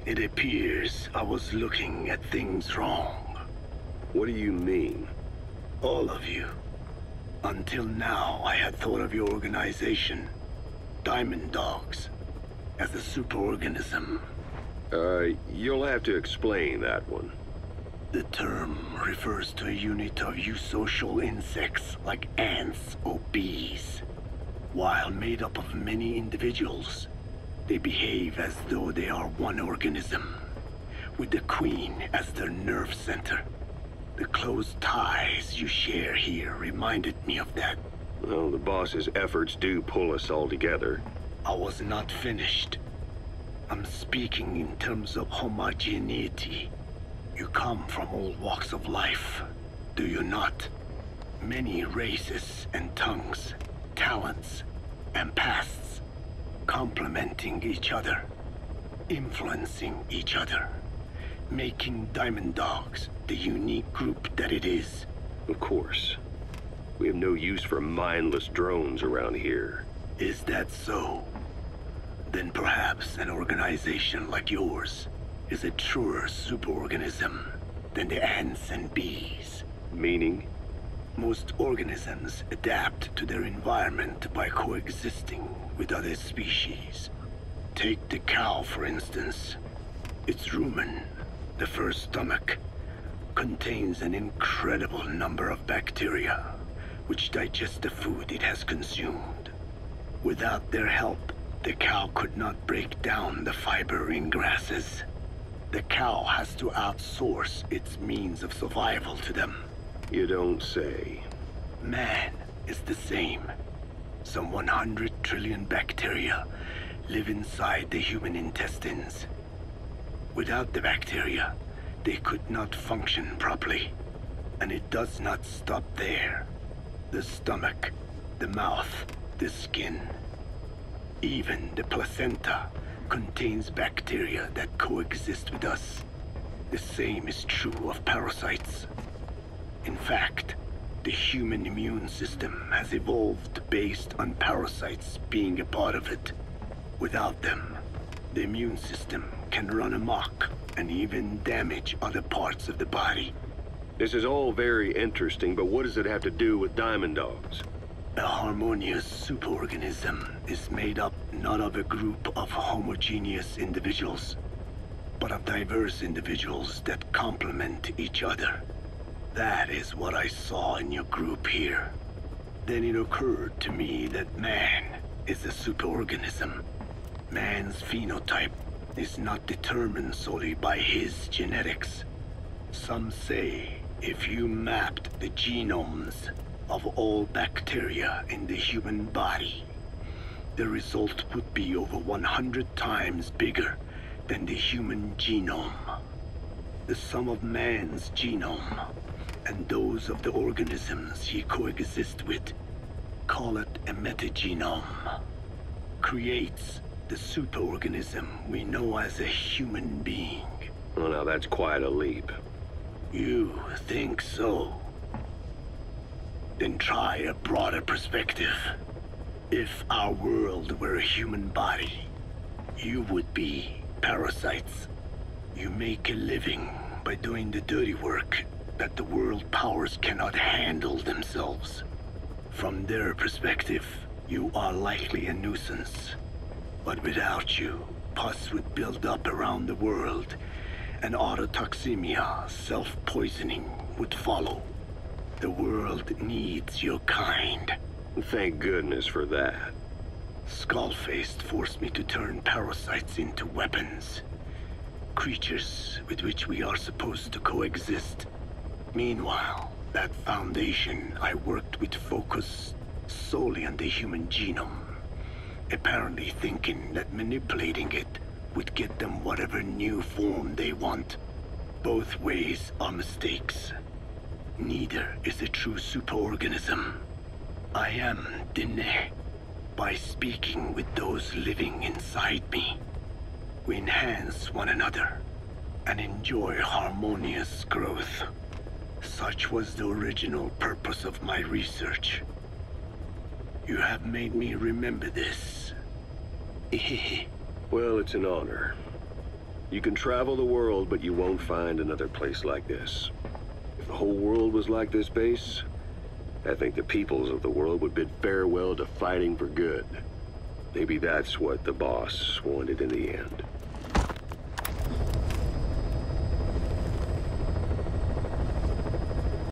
It appears I was looking at things wrong. What do you mean? All of you. Until now, I had thought of your organization, Diamond Dogs, as a superorganism. You'll have to explain that one. The term refers to a unit of eusocial insects like ants or bees. While made up of many individuals, they behave as though they are one organism, with the Queen as their nerve center. The close ties you share here reminded me of that. Well, the boss's efforts do pull us all together. I was not finished. I'm speaking in terms of homogeneity. You come from all walks of life, do you not? Many races and tongues, talents and pasts, complementing each other, influencing each other, making Diamond Dogs the unique group that it is. Of course. We have no use for mindless drones around here. Is that so? Then perhaps an organization like yours is a truer superorganism than the ants and bees. Meaning? Most organisms adapt to their environment by coexisting with other species. Take the cow, for instance. Its rumen, the first stomach, contains an incredible number of bacteria, which digest the food it has consumed. Without their help, the cow could not break down the fiber in grasses. The cow has to outsource its means of survival to them. You don't say. Man is the same. Some 100 trillion bacteria live inside the human intestines. Without the bacteria, they could not function properly. And it does not stop there. The stomach, the mouth, the skin, even the placenta contains bacteria that coexist with us. The same is true of parasites. In fact, the human immune system has evolved based on parasites being a part of it. Without them, the immune system can run amok and even damage other parts of the body. This is all very interesting, but what does it have to do with Diamond Dogs? A harmonious superorganism is made up not of a group of homogeneous individuals, but of diverse individuals that complement each other. That is what I saw in your group here. Then it occurred to me that man is a superorganism. Man's phenotype is not determined solely by his genetics. Some say if you mapped the genomes of all bacteria in the human body, the result would be over 100 times bigger than the human genome. The sum of man's genome and those of the organisms he coexists with, call it a metagenome, creates the superorganism we know as a human being. Well, now that's quite a leap. You think so? Then try a broader perspective. If our world were a human body, you would be parasites. You make a living by doing the dirty work that the world powers cannot handle themselves. From their perspective, you are likely a nuisance. But without you, pus would build up around the world, and autotoxemia, self-poisoning, would follow. The world needs your kind. Thank goodness for that. Skull-faced forced me to turn parasites into weapons. Creatures with which we are supposed to coexist. Meanwhile, that foundation I worked with focused solely on the human genome, apparently thinking that manipulating it would get them whatever new form they want. Both ways are mistakes. Neither is a true superorganism. I am Dine. By speaking with those living inside me, we enhance one another and enjoy harmonious growth. Such was the original purpose of my research. You have made me remember this. Well, it's an honor. You can travel the world, but you won't find another place like this. If the whole world was like this base, I think the peoples of the world would bid farewell to fighting for good. Maybe that's what the boss wanted in the end.